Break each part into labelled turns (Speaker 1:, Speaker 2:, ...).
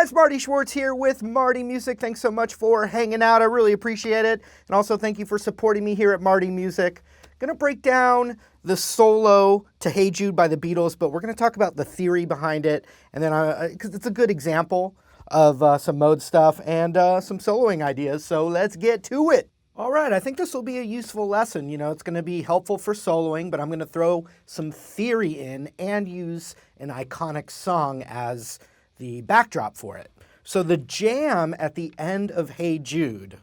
Speaker 1: guys, Marty Schwartz here with Marty Music. Thanks so much for hanging out. I really appreciate it. And also thank you for supporting me here at Marty Music. Gonna break down the solo to Hey Jude by the Beatles, but we're gonna talk about the theory behind it, and then because it's a good example of some mode stuff and some soloing ideas. So let's get to it. All right, I think this will be a useful lesson. You know, it's going to be helpful for soloing, but I'm going to throw some theory in and use an iconic song as the backdrop for it. So the jam at the end of Hey Jude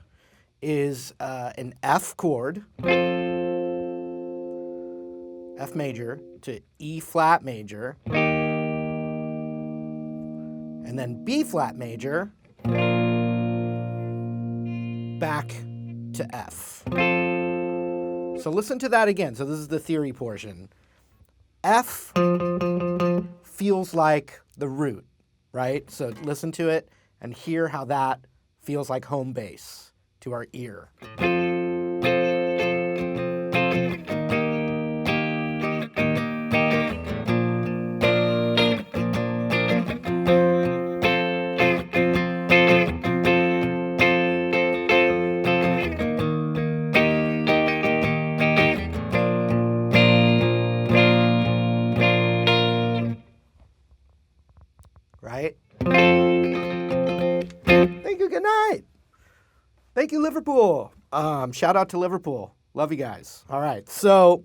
Speaker 1: is an F chord, F major to E flat major, and then B flat major back to F. So listen to that again. So this is the theory portion. F feels like the root, right? So listen to it and hear how that feels like home base to our ear. Right? Thank you, good night. Thank you, Liverpool. Shout out to Liverpool. Love you guys. All right, so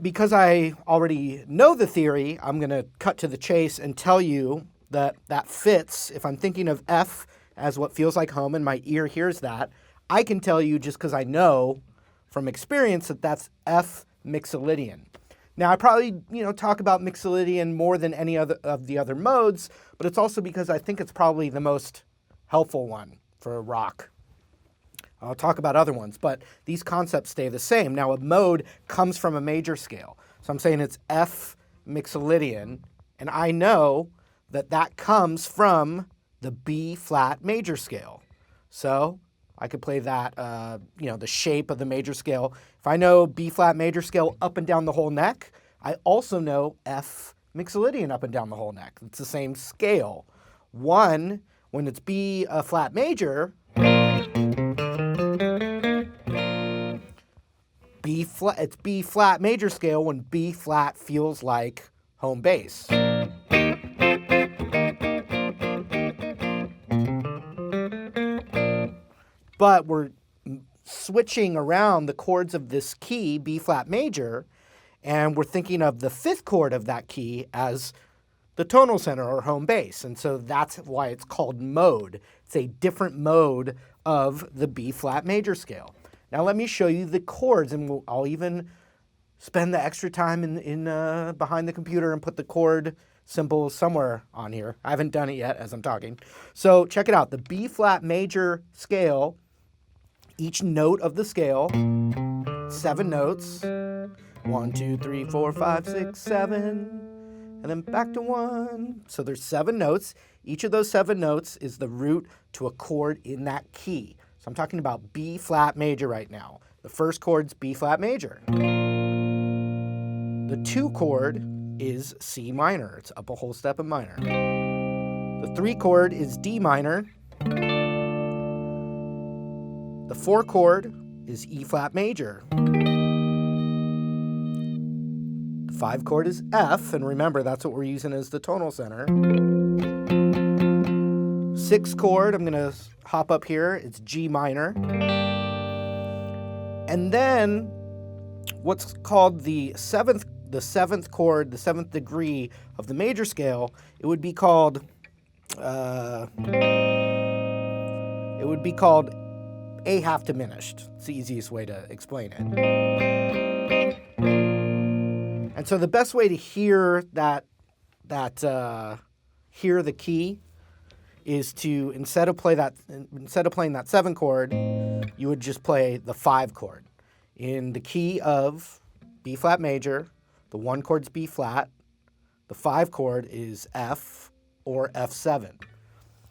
Speaker 1: because I already know the theory, I'm gonna cut to the chase and tell you that that fits. If I'm thinking of F as what feels like home and my ear hears that, I can tell you just because I know from experience that that's F Mixolydian. Now, I probably, talk about Mixolydian more than any other of the other modes, but it's also because I think it's probably the most helpful one for rock. I'll talk about other ones, but these concepts stay the same. Now, a mode comes from a major scale. So I'm saying it's F Mixolydian, and I know that that comes from the B flat major scale. So I could play that, the shape of the major scale. If I know B flat major scale up and down the whole neck, I also know F Mixolydian up and down the whole neck. It's the same scale. One, when it's B flat major, it's B flat major scale when B flat feels like home bass. But we're switching around the chords of this key, B flat major, and we're thinking of the fifth chord of that key as the tonal center or home bass. And so that's why it's called mode. It's a different mode of the B flat major scale. Now let me show you the chords, and I'll even spend the extra time in behind the computer and put the chord symbols somewhere on here. I haven't done it yet as I'm talking. So check it out. The B flat major scale, each note of the scale, 7 notes. 1, 2, 3, 4, 5, 6, 7, and then back to 1. So there's 7 notes. Each of those 7 notes is the root to a chord in that key. So I'm talking about B flat major right now. The first chord's B flat major. The 2 chord is C minor. It's up a whole step in minor. The 3 chord is D minor. The 4 chord is E flat major. The 5 chord is F, and remember that's what we're using as the tonal center. 6 chord, I'm gonna hop up here, it's G minor. And then what's called the seventh chord, the 7th degree of the major scale, it would be called A half diminished. It's the easiest way to explain it. And so the best way to hear hear the key is to instead of playing that 7 chord, you would just play the 5 chord. In the key of B flat major, the 1 chord's B flat, the 5 chord is F or F7.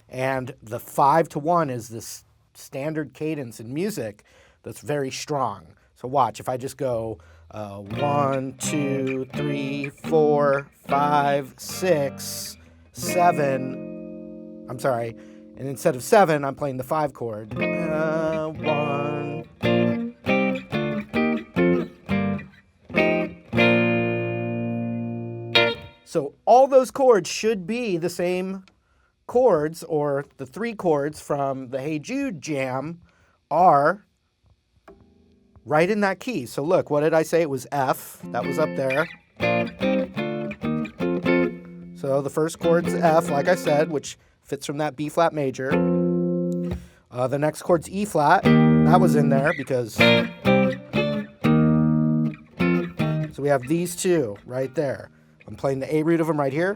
Speaker 1: And the 5 to 1 is this standard cadence in music that's very strong. So watch, if I just go 1, 2, 3, 4, 5, 6, 7, I'm sorry. And instead of 7, I'm playing the 5 chord. 1. So all those chords should be the same chords, or the 3 chords from the Hey Jude jam are right in that key. So look, what did I say? It was F. That was up there. So the first chord's F, like I said, which fits from that B flat major. The next chord's E flat. That was in there because... So we have these two right there. I'm playing the A root of them right here.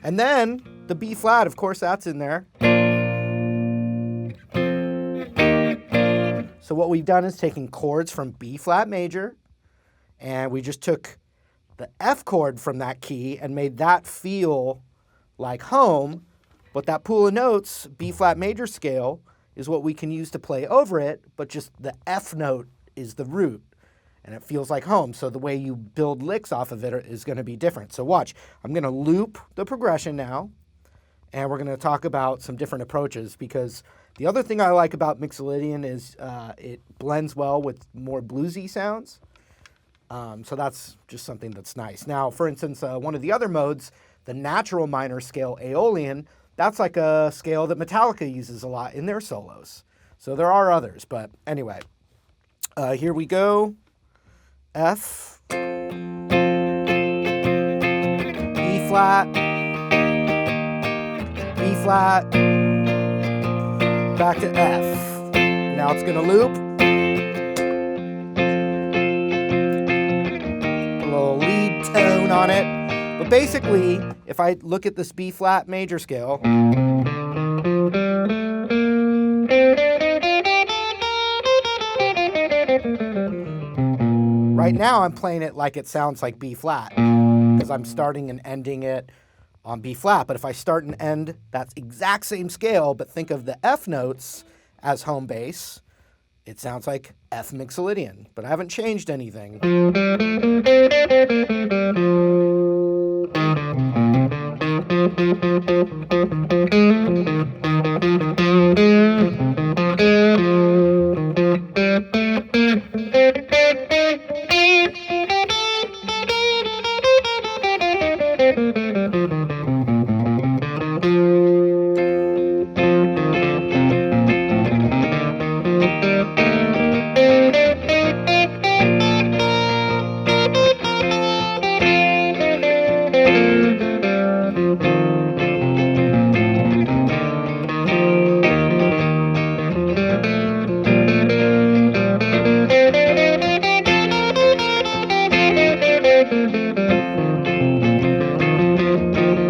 Speaker 1: And then the B flat, of course, that's in there. So what we've done is taken chords from B flat major, and we just took the F chord from that key and made that feel like home. But that pool of notes, B flat major scale, is what we can use to play over it, but just the F note is the root. And it feels like home. So the way you build licks off of it is going to be different. So watch, I'm going to loop the progression now, and we're going to talk about some different approaches, because the other thing I like about Mixolydian is it blends well with more bluesy sounds. So that's just something that's nice. Now, for instance, one of the other modes, the natural minor scale Aeolian, that's like a scale that Metallica uses a lot in their solos. So there are others, but anyway, here we go. F, E flat, B flat, back to F. Now it's going to loop. A little lead tone on it. But basically, if I look at this B flat major scale, right now I'm playing it like it sounds like B flat, because I'm starting and ending it on B flat. But if I start and end that exact same scale, but think of the F notes as home bass, it sounds like F Mixolydian, but I haven't changed anything.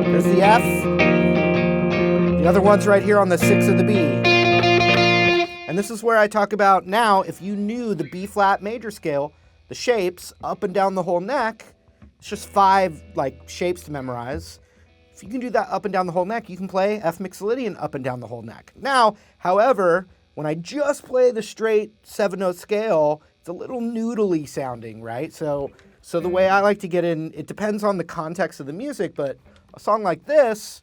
Speaker 1: There's the F. The other one's right here on the 6 of the B. And this is where I talk about now, if you knew the B flat major scale, the shapes up and down the whole neck, it's just 5 like shapes to memorize. If you can do that up and down the whole neck, you can play F Mixolydian up and down the whole neck. Now, however, when I just play the straight 7-note scale, it's a little noodly sounding, right? So the way I like to get in, it depends on the context of the music, but a song like this,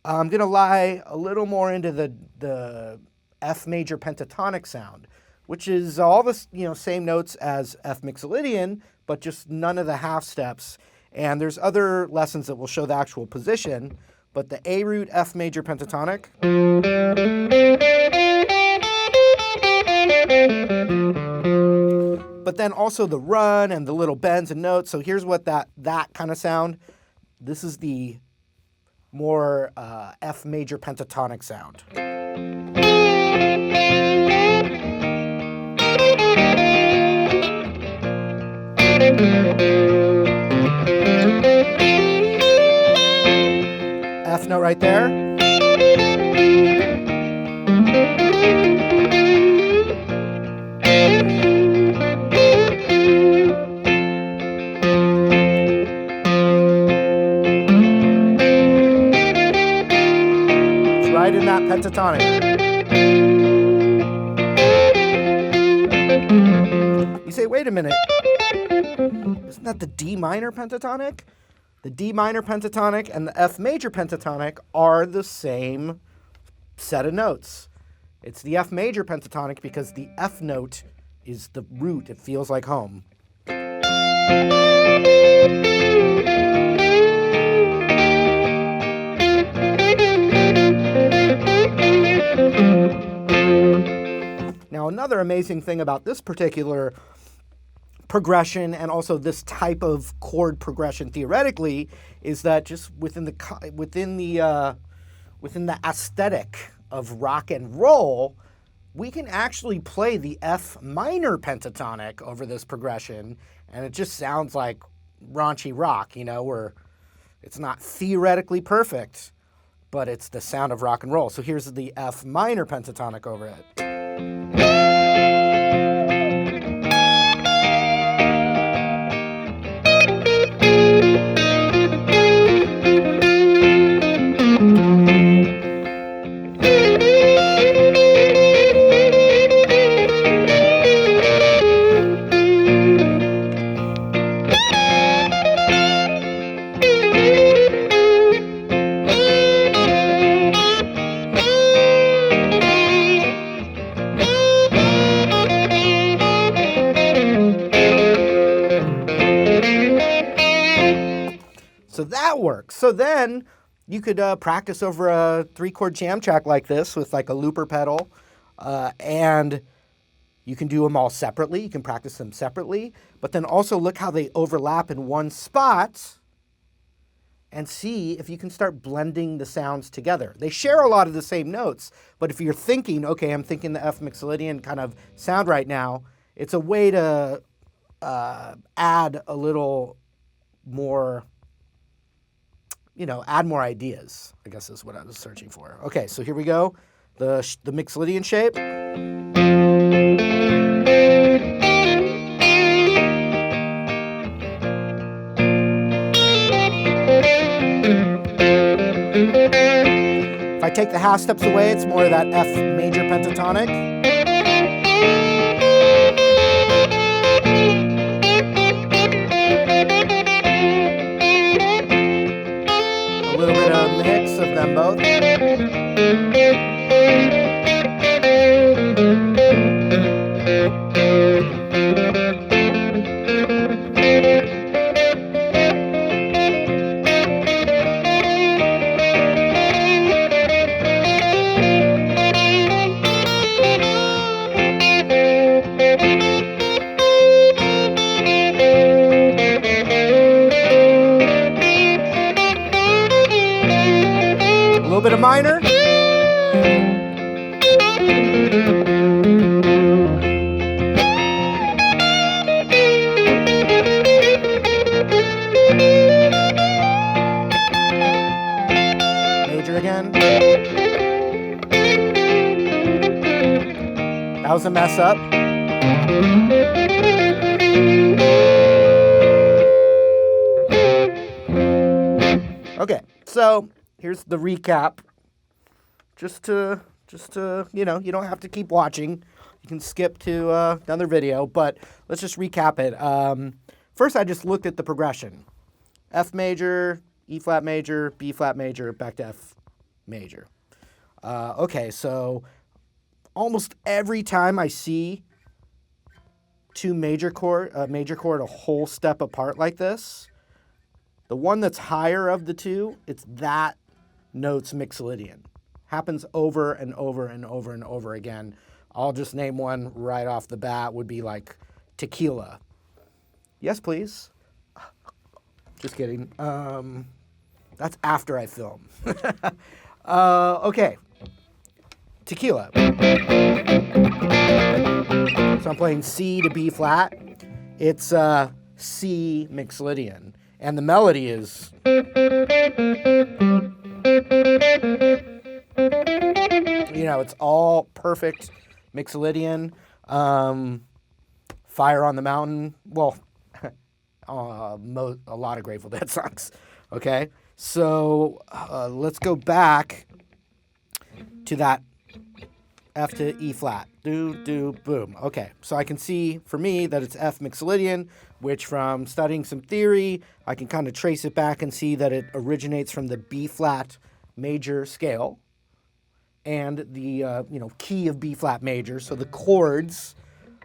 Speaker 1: I'm going to lie a little more into the F major pentatonic sound, which is all the same notes as F Mixolydian, but just none of the half steps. And there's other lessons that will show the actual position, but the A root F major pentatonic. But then also the run and the little bends and notes. So here's what that kind of sound. This is the more F major pentatonic sound. F note right there. It's right in that pentatonic. You say, wait a minute, isn't that the D minor pentatonic? The D minor pentatonic and the F major pentatonic are the same set of notes. It's the F major pentatonic because the F note is the root. It feels like home. Now, another amazing thing about this particular progression and also this type of chord progression theoretically is that just within the aesthetic of rock and roll, we can actually play the F minor pentatonic over this progression, and it just sounds like raunchy rock, where it's not theoretically perfect, but it's the sound of rock and roll. So here's the F minor pentatonic over it. So that works. So then you could practice over a 3-chord jam track like this with like a looper pedal, and you can do them all separately. You can practice them separately, but then also look how they overlap in one spot and see if you can start blending the sounds together. They share a lot of the same notes, but if you're thinking, okay, I'm thinking the F Mixolydian kind of sound right now, it's a way to add a little more, add more ideas, I guess is what I was searching for. Okay, so here we go. The Mixolydian shape. If I take the half steps away, it's more of that F major pentatonic. A little bit of mix of them both. A little bit of minor. Major again. That was a mess up. Okay, so here's the recap. Just to you don't have to keep watching. You can skip to another video, but let's just recap it. First, I just looked at the progression. F major, E flat major, B flat major, back to F major. Okay, so almost every time I see two major chord a whole step apart like this, the one that's higher of the two, it's that note's Mixolydian. Happens over and over and over and over again. I'll just name one right off the bat, would be like tequila. Yes, please. Just kidding. That's after I film. Okay. Tequila. So I'm playing C to B flat. It's C Mixolydian. And the melody is... it's all perfect Mixolydian. Fire on the Mountain. Well, a lot of Grateful Dead songs. Okay, so let's go back to that F to E flat. Do, do, boom. Okay, so I can see for me that it's F Mixolydian. which from studying some theory, I can kind of trace it back and see that it originates from the B flat major scale and the key of B flat major. So the chords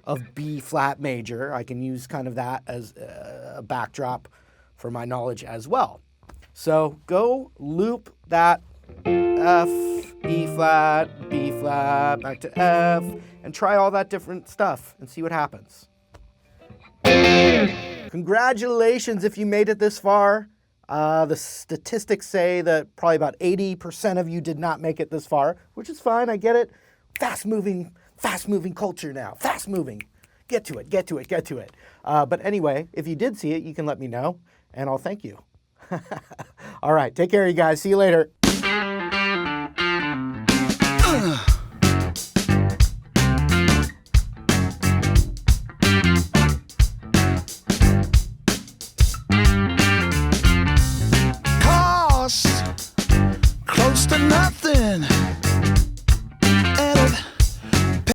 Speaker 1: of B flat major, I can use kind of that as a backdrop for my knowledge as well. So go loop that F, E flat, B flat, back to F, and try all that different stuff and see what happens. Congratulations if you made it this far. The statistics say that probably about 80% of you did not make it this far, which is fine. I get it. Fast-moving culture now. Fast-moving. Get to it. But anyway, if you did see it, you can let me know, and I'll thank you. All right. Take care, you guys. See you later.